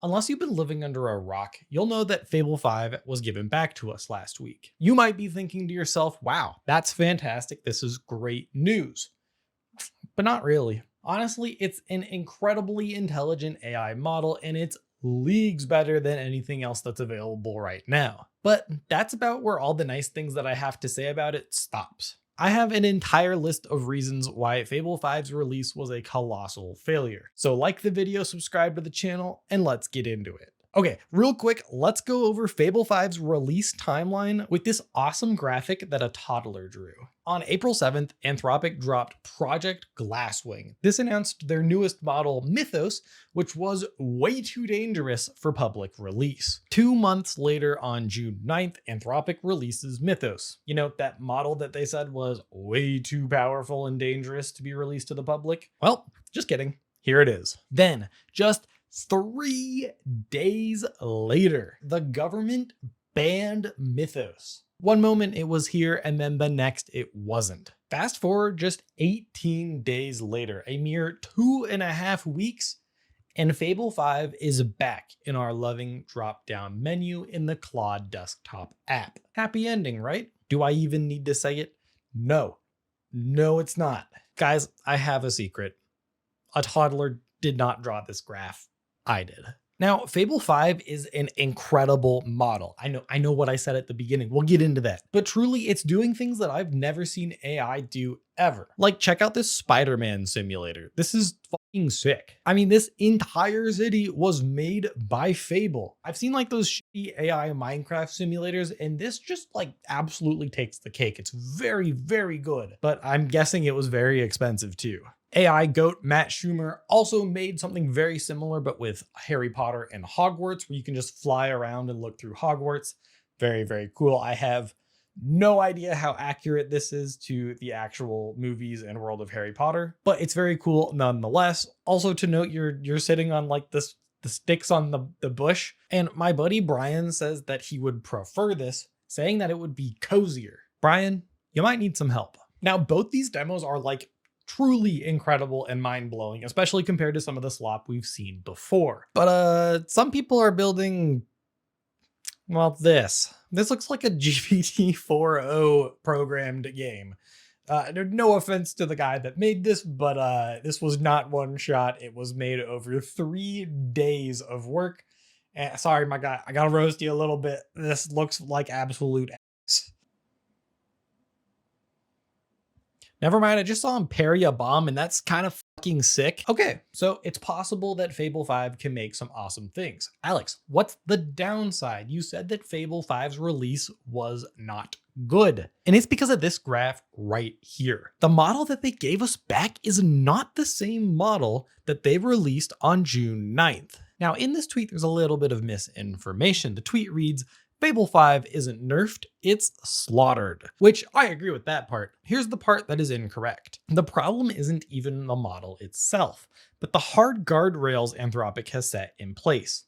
Unless you've been living under a rock, you'll know that Fable 5 was given back to us last week. You might be thinking to yourself, wow, that's fantastic. This is great news. But not really. Honestly, it's an incredibly intelligent AI model and it's leagues better than anything else that's available right now. But that's about where all the nice things that I have to say about it stops. I have an entire list of reasons why Fable 5's release was a colossal failure. So like the video, subscribe to the channel, and let's get into it. Okay, real quick, let's go over Fable 5's release timeline with this awesome graphic that a toddler drew. On April 7th, Anthropic dropped Project Glasswing. This announced their newest model, Mythos, which was way too dangerous for public release. 2 months later, on June 9th, Anthropic releases Mythos. You know, that model that they said was way too powerful and dangerous to be released to the public? Well, just kidding. Here it is. Then, just 3 days later, the government banned Mythos. One moment it was here and then the next it wasn't. Fast forward just 18 days later, a mere 2.5 weeks, and Fable 5 is back in our loving drop-down menu in the Claude desktop app. Happy ending, right? Do I even need to say it? No. No, it's not. Guys, I have a secret. A toddler did not draw this graph. I did. Now, Fable 5 is an incredible model. I know what I said at the beginning. We'll get into that. But truly, it's doing things that I've never seen AI do ever. Like, check out this Spider-Man simulator. This is fucking sick. I mean, this entire city was made by Fable. I've seen like those shitty AI Minecraft simulators, and this just like absolutely takes the cake. It's very, very good. But I'm guessing it was very expensive too. AI goat Matt Schumer also made something very similar, but with Harry Potter and Hogwarts, where you can just fly around and look through Hogwarts. Very, very cool. I have no idea how accurate this is to the actual movies and world of Harry Potter, but it's very cool nonetheless. Also to note, you're sitting on like the sticks on the bush, and my buddy Brian says that he would prefer this, saying that it would be cozier. Brian, you might need some help. Now, both these demos are like truly incredible and mind-blowing, especially compared to some of the slop we've seen before. But some people are building, well, this looks like a GPT-4o programmed game. No offense to the guy that made this, but this was not one shot. It was made over 3 days of work. Sorry, my guy, I gotta roast you a little bit. This looks like absolute ass. Never mind, I just saw him parry a bomb and that's kind of fucking sick. Okay, so it's possible that Fable 5 can make some awesome things. Alex, what's the downside? You said that Fable 5's release was not good. And it's because of this graph right here. The model that they gave us back is not the same model that they released on June 9th. Now in this tweet, there's a little bit of misinformation. The tweet reads, Fable 5 isn't nerfed, it's slaughtered, which I agree with that part. Here's the part that is incorrect. The problem isn't even the model itself, but the hard guardrails Anthropic has set in place.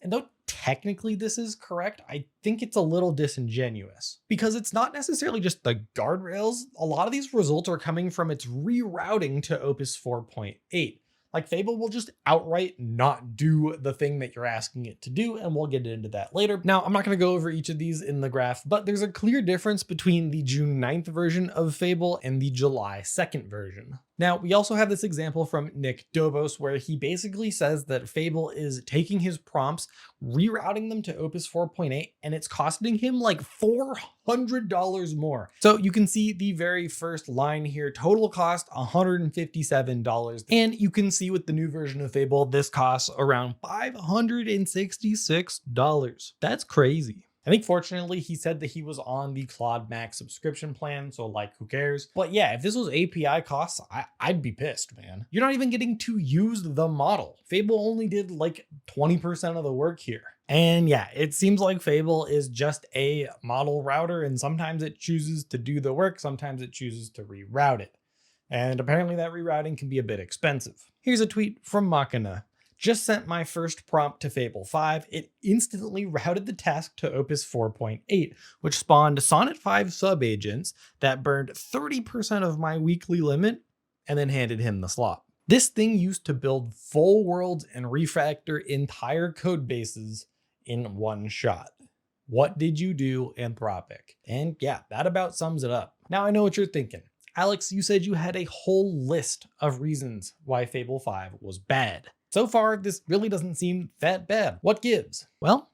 And though technically this is correct, I think it's a little disingenuous because it's not necessarily just the guardrails. A lot of these results are coming from its rerouting to Opus 4.8. Like Fable will just outright not do the thing that you're asking it to do, and we'll get into that later. Now, I'm not going to go over each of these in the graph, but there's a clear difference between the June 9th version of Fable and the July 2nd version. Now, we also have this example from Nick Dobos where he basically says that Fable is taking his prompts, rerouting them to Opus 4.8, and it's costing him like $400 more. So you can see the very first line here, total cost $157. And you can see with the new version of Fable, this costs around $566. That's crazy. I think fortunately he said that he was on the Claude Max subscription plan, so like who cares? But yeah, if this was API costs, I'd be pissed, man. You're not even getting to use the model. Fable only did like 20% of the work here. And yeah, it seems like Fable is just a model router, and sometimes it chooses to do the work, sometimes it chooses to reroute it. And apparently that rerouting can be a bit expensive. Here's a tweet from Machina. Just sent my first prompt to Fable 5. It instantly routed the task to Opus 4.8, which spawned Sonnet 5 sub-agents that burned 30% of my weekly limit and then handed him the slop. This thing used to build full worlds and refactor entire code bases in one shot. What did you do, Anthropic? And yeah, that about sums it up. Now I know what you're thinking. Alex, you said you had a whole list of reasons why Fable 5 was bad. So far, this really doesn't seem that bad. What gives? Well,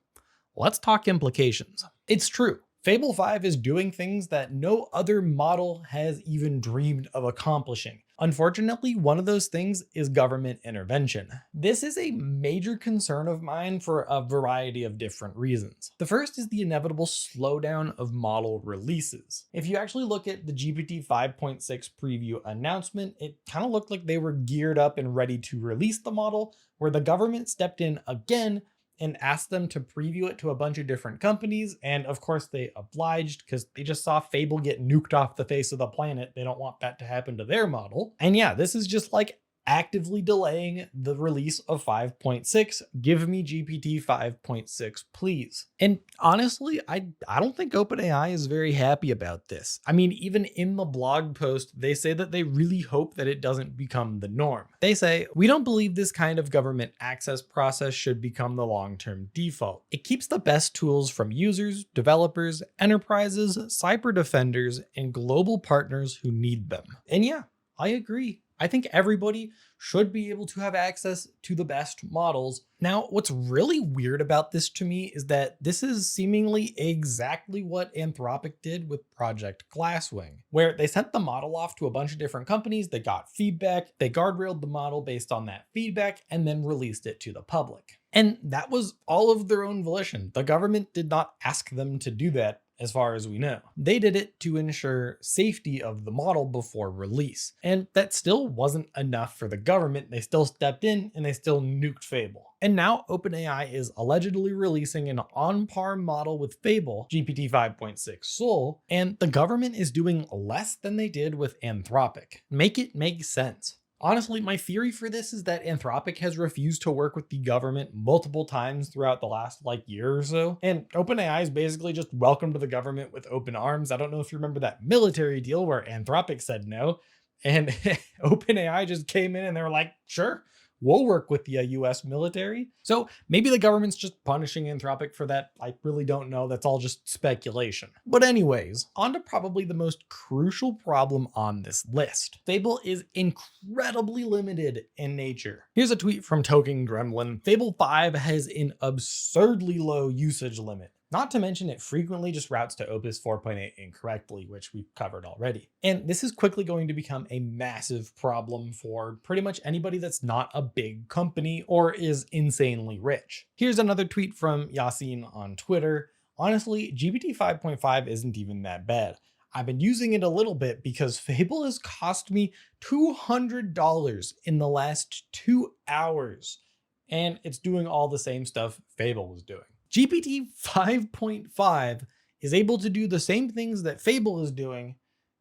let's talk implications. It's true. Fable 5 is doing things that no other model has even dreamed of accomplishing. Unfortunately, one of those things is government intervention. This is a major concern of mine for a variety of different reasons. The first is the inevitable slowdown of model releases. If you actually look at the GPT 5.6 preview announcement, it kind of looked like they were geared up and ready to release the model, where the government stepped in again and asked them to preview it to a bunch of different companies. And of course they obliged because they just saw Fable get nuked off the face of the planet. They don't want that to happen to their model. And yeah, this is just like actively delaying the release of 5.6. Give me GPT 5.6, please. And honestly, I don't think OpenAI is very happy about this. I mean, even in the blog post, they say that they really hope that it doesn't become the norm. They say, "We don't believe this kind of government access process should become the long-term default. It keeps the best tools from users, developers, enterprises, cyber defenders, and global partners who need them." And yeah, I agree. I think everybody should be able to have access to the best models. Now, what's really weird about this to me is that this is seemingly exactly what Anthropic did with Project Glasswing, where they sent the model off to a bunch of different companies, they got feedback, they guardrailed the model based on that feedback, and then released it to the public. And that was all of their own volition. The government did not ask them to do that, as far as we know. They did it to ensure safety of the model before release. And that still wasn't enough for the government. They still stepped in and they still nuked Fable. And now OpenAI is allegedly releasing an on-par model with Fable, GPT 5.6 Soul, and the government is doing less than they did with Anthropic. Make it make sense. Honestly, my theory for this is that Anthropic has refused to work with the government multiple times throughout the last year or so. And OpenAI is basically just welcomed the government with open arms. I don't know if you remember that military deal where Anthropic said no, and OpenAI just came in and they were like, sure, we'll work with the US military. So maybe the government's just punishing Anthropic for that. I really don't know. That's all just speculation. But anyways, on to probably the most crucial problem on this list. Fable is incredibly limited in nature. Here's a tweet from Token Gremlin. Fable 5 has an absurdly low usage limit. Not to mention it frequently just routes to Opus 4.8 incorrectly, which we've covered already. And this is quickly going to become a massive problem for pretty much anybody that's not a big company or is insanely rich. Here's another tweet from Yasin on Twitter. Honestly, GPT 5.5 isn't even that bad. I've been using it a little bit because Fable has cost me $200 in the last 2 hours. And it's doing all the same stuff Fable was doing. GPT 5.5 is able to do the same things that Fable is doing,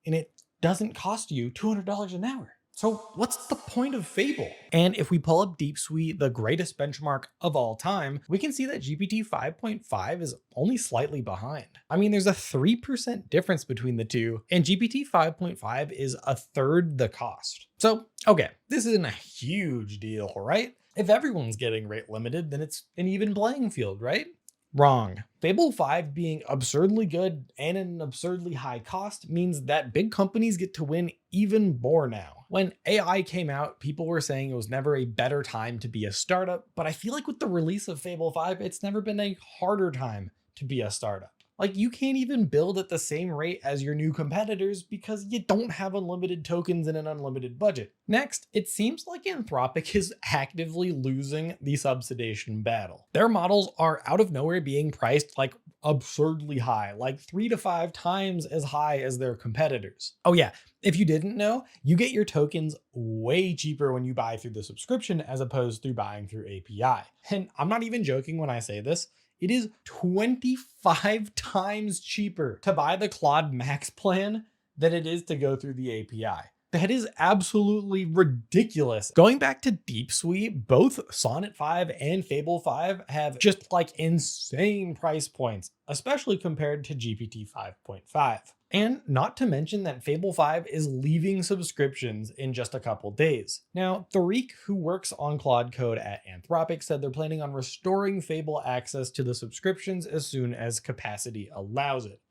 and it doesn't cost you $200 an hour. So what's the point of Fable? And if we pull up DeepSuite, the greatest benchmark of all time, we can see that GPT 5.5 is only slightly behind. I mean, there's a 3% difference between the two, and GPT 5.5 is a third the cost. So, okay, this isn't a huge deal, right? If everyone's getting rate limited, then it's an even playing field, right? Wrong. Fable 5 being absurdly good and at an absurdly high cost means that big companies get to win even more now. When AI came out, people were saying it was never a better time to be a startup, but I feel like with the release of Fable 5, it's never been a harder time to be a startup. Like, you can't even build at the same rate as your new competitors because you don't have unlimited tokens and an unlimited budget. Next, it seems like Anthropic is actively losing the subsidization battle. Their models are out of nowhere being priced like absurdly high, like 3 to 5 times as high as their competitors. Oh yeah, if you didn't know, you get your tokens way cheaper when you buy through the subscription as opposed to buying through API. And I'm not even joking when I say this. It is 25 times cheaper to buy the Claude Max plan than it is to go through the API. That is absolutely ridiculous. Going back to Deep Sweep, both Sonnet 5 and Fable 5 have just like insane price points, especially compared to GPT 5.5. And not to mention that Fable 5 is leaving subscriptions in just a couple days. Now, Tariq, who works on Claude Code at Anthropic, said they're planning on restoring Fable access to the subscriptions as soon as capacity allows it.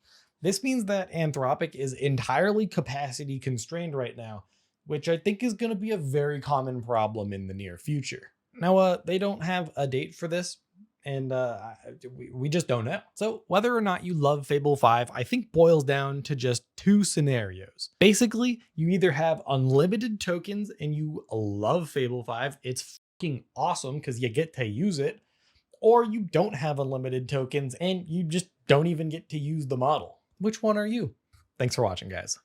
This means that Anthropic is entirely capacity constrained right now, which I think is going to be a very common problem in the near future. Now, they don't have a date for this, and we just don't know. So whether or not you love Fable 5, I think boils down to just two scenarios. Basically, you either have unlimited tokens and you love Fable 5, it's fucking awesome because you get to use it, or you don't have unlimited tokens and you just don't even get to use the model. Which one are you? Thanks for watching, guys.